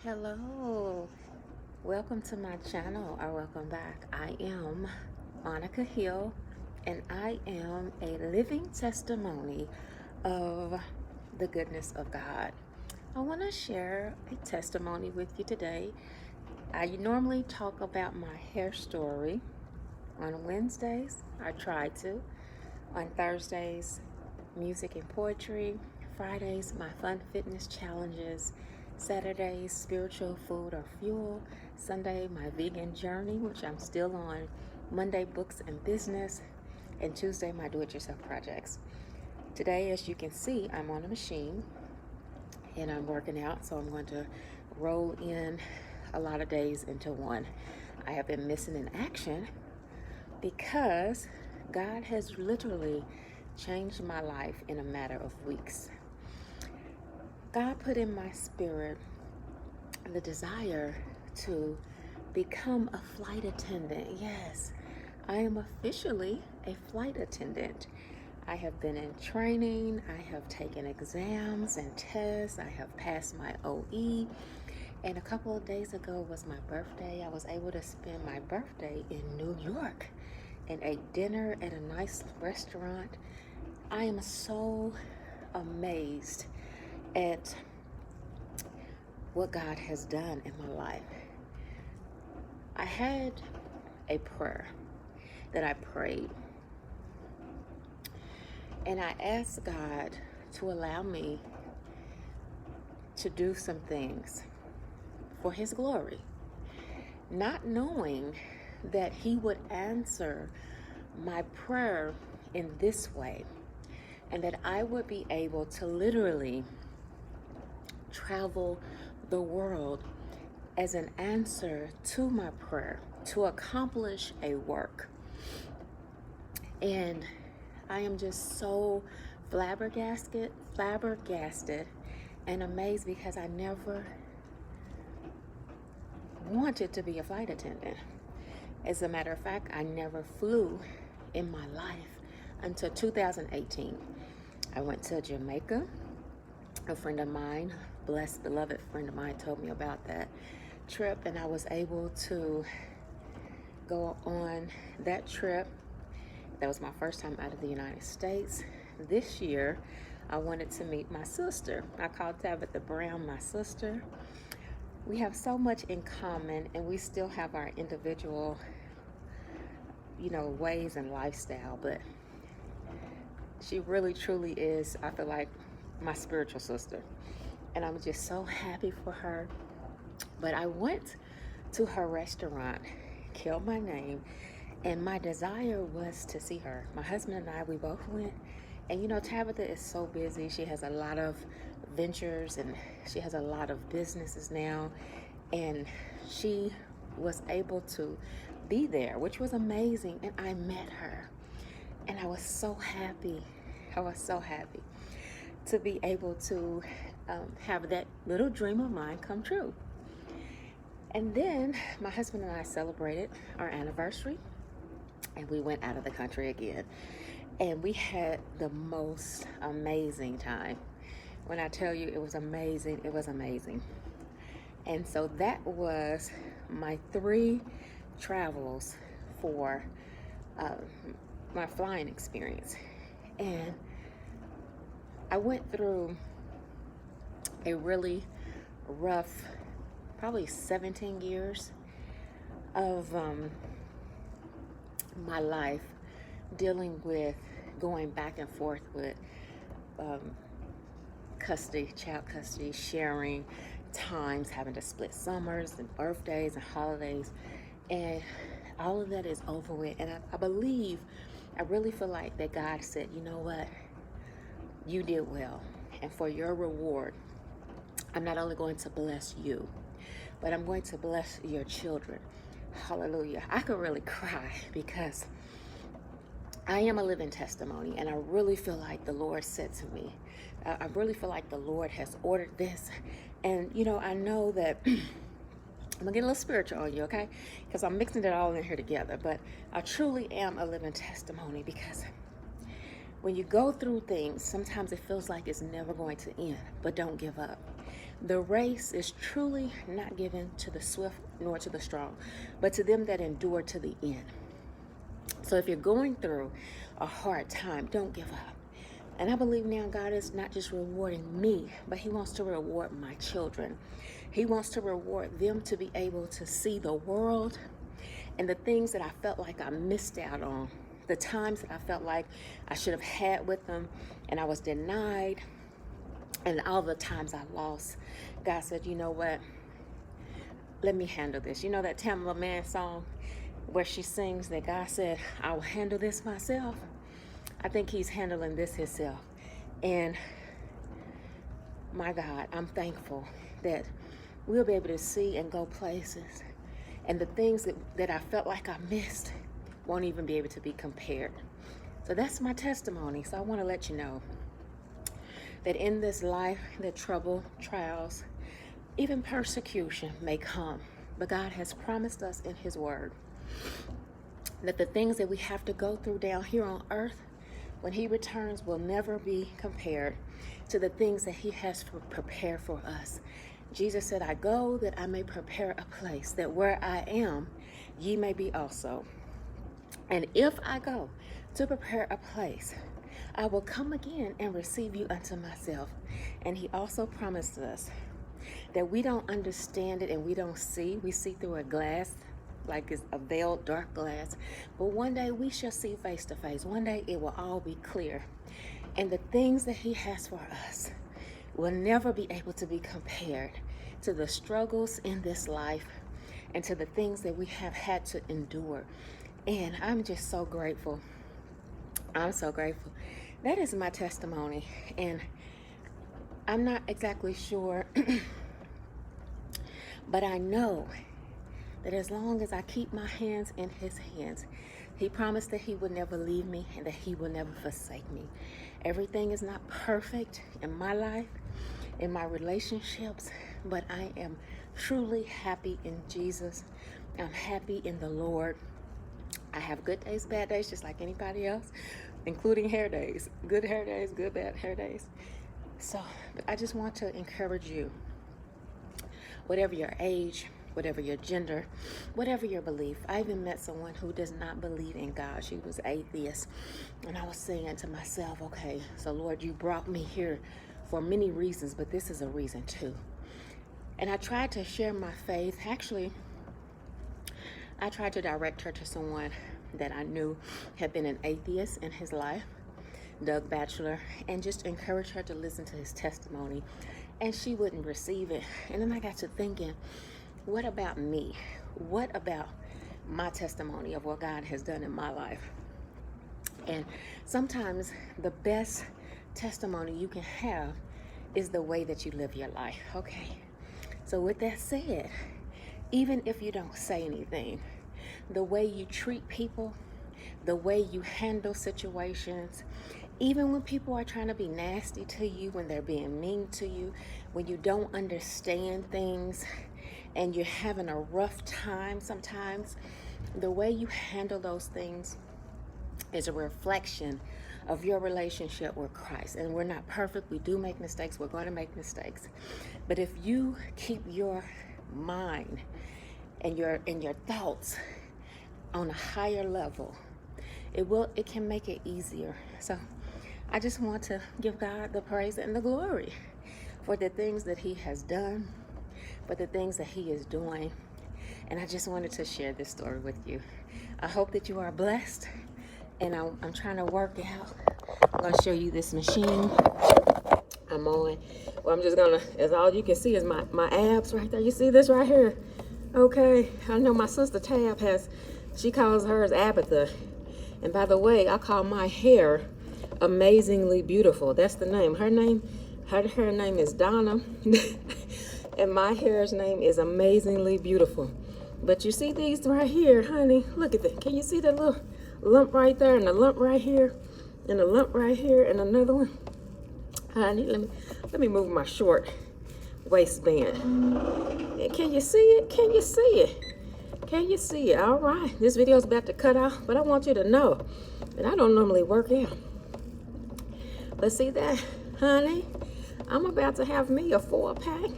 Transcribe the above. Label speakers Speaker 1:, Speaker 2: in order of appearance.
Speaker 1: Hello, welcome to my channel or welcome back. I am Monica Hill and I am a living testimony of the goodness of God. I want to share a testimony with you today. I normally talk about my hair story on Wednesdays. I try to. On Thursdays, music and poetry. Fridays, my fun fitness challenges. Saturdays, spiritual food or fuel. Sunday, my vegan journey, which I'm still on. Monday, books and business. And Tuesday, my do-it-yourself projects. Today, as you can see, I'm on a machine and I'm working out, so I'm going to roll in a lot of days into one. I have been missing in action because God has literally changed my life in a matter of weeks. God put in my spirit the desire to become a flight attendant. Yes, I am officially a flight attendant. I have been in training, I have taken exams and tests, I have passed my OE, and a couple of days ago was my birthday. I was able to spend my birthday in New York and ate dinner at a nice restaurant. I am so amazed at what God has done in my life. I had a prayer that I prayed, and I asked God to allow me to do some things for His glory, not knowing that He would answer my prayer in this way, and that I would be able to literally travel the world as an answer to my prayer to accomplish a work. And I am just so flabbergasted and amazed because I never wanted to be a flight attendant. As a matter of fact, I never flew in my life until 2018. I went to Jamaica. A friend of mine, blessed, beloved friend of mine, told me about that trip, and I was able to go on that trip. That was my first time out of the United States. This year, I wanted to meet my sister. I called Tabitha Brown my sister. We have so much in common, and we still have our individual, ways and lifestyle, but she really truly is, I feel like, my spiritual sister. And I'm just so happy for her. But I went to her restaurant, killed my name, and my desire was to see her. My husband and I, we both went. And Tabitha is so busy. She has a lot of ventures and she has a lot of businesses now. And she was able to be there, which was amazing. And I met her. And I was so happy. I was so happy to be able to have that little dream of mine come true. And then my husband and I celebrated our anniversary, and we went out of the country again. And we had the most amazing time. When I tell you it was amazing, it was amazing. And so that was my 3 travels for my flying experience. And I went through a really rough, probably 17 years of my life dealing with going back and forth with child custody, sharing times, having to split summers and birthdays and holidays. And all of that is over with. And I really feel like that God said, you know what? You did well. And for your reward, I'm not only going to bless you, but I'm going to bless your children. Hallelujah. I could really cry because I am a living testimony, and I really feel like the Lord said to me, I really feel like the Lord has ordered this. And, I know that I'm gonna get a little spiritual on you, okay? Because I'm mixing it all in here together. But I truly am a living testimony because when you go through things, sometimes it feels like it's never going to end, but don't give up. The race is truly not given to the swift nor to the strong, but to them that endure to the end. So if you're going through a hard time, don't give up. And I believe now God is not just rewarding me, but he wants to reward my children. He wants to reward them to be able to see the world and the things that I felt like I missed out on, the times that I felt like I should have had with them and I was denied, and all the times I lost. God said, you know what? Let me handle this. You know that Tamala Man song where she sings that God said, I will handle this myself? I think he's handling this himself. And my God, I'm thankful that we'll be able to see and go places. And the things that I felt like I missed won't even be able to be compared. So that's my testimony. So I want to let you know that in this life, that trouble, trials, even persecution may come. But God has promised us in his word that the things that we have to go through down here on earth, when he returns, will never be compared to the things that he has prepared for us. Jesus said, I go that I may prepare a place, that where I am, ye may be also. And if I go to prepare a place, I will come again and receive you unto myself. And he also promised us that we don't understand it and we don't see. We see through a glass, like it's a veiled dark glass. But one day we shall see face to face. One day it will all be clear. And the things that he has for us will never be able to be compared to the struggles in this life and to the things that we have had to endure. And I'm just so grateful. I'm so grateful. That is my testimony. And I'm not exactly sure, but I know that as long as I keep my hands in his hands, he promised that he would never leave me and that he will never forsake me. Everything is not perfect in my life, in my relationships, but I am truly happy in Jesus. I'm happy in the Lord. I have good days, bad days, just like anybody else, including hair days. Good hair days, good bad hair days. So, but I just want to encourage you, whatever your age, whatever your gender, whatever your belief. I even met someone who does not believe in God. She was atheist. And I was saying to myself, okay, so Lord, you brought me here for many reasons, but this is a reason too. And I tried to share my faith. Actually, I tried to direct her to someone that I knew had been an atheist in his life, Doug Batchelor, and just encourage her to listen to his testimony. And she wouldn't receive it. And then I got to thinking, what about me? What about my testimony of what God has done in my life? And sometimes the best testimony you can have is the way that you live your life. Okay. So with that said, even if you don't say anything, the way you treat people, the way you handle situations, even when people are trying to be nasty to you, when they're being mean to you, when you don't understand things and you're having a rough time sometimes, the way you handle those things is a reflection of your relationship with Christ. And we're not perfect. We do make mistakes. We're going to make mistakes. But if you keep your mind and your thoughts on a higher level, it can make it easier. So I just want to give God the praise and the glory for the things that he has done, for the things that he is doing. And I just wanted to share this story with you. I hope that you are blessed. And I'm trying to work out. I'm going to show you this machine I'm on. Well, I'm just going to, as all you can see is my abs right there. You see this right here? Okay. I know my sister Tab she calls hers Abatha. And by the way, I call my hair Amazingly Beautiful. That's the name. Her name is Donna. And my hair's name is Amazingly Beautiful. But you see these right here, honey? Look at that. Can you see that little lump right there, and a lump right here, and a lump right here, and another one? Honey, let me move my short waistband. Can you see it? Can you see it? Can you see it? All right. This video is about to cut off, but I want you to know that I don't normally work out. But see that, honey? I'm about to have me a 4-pack.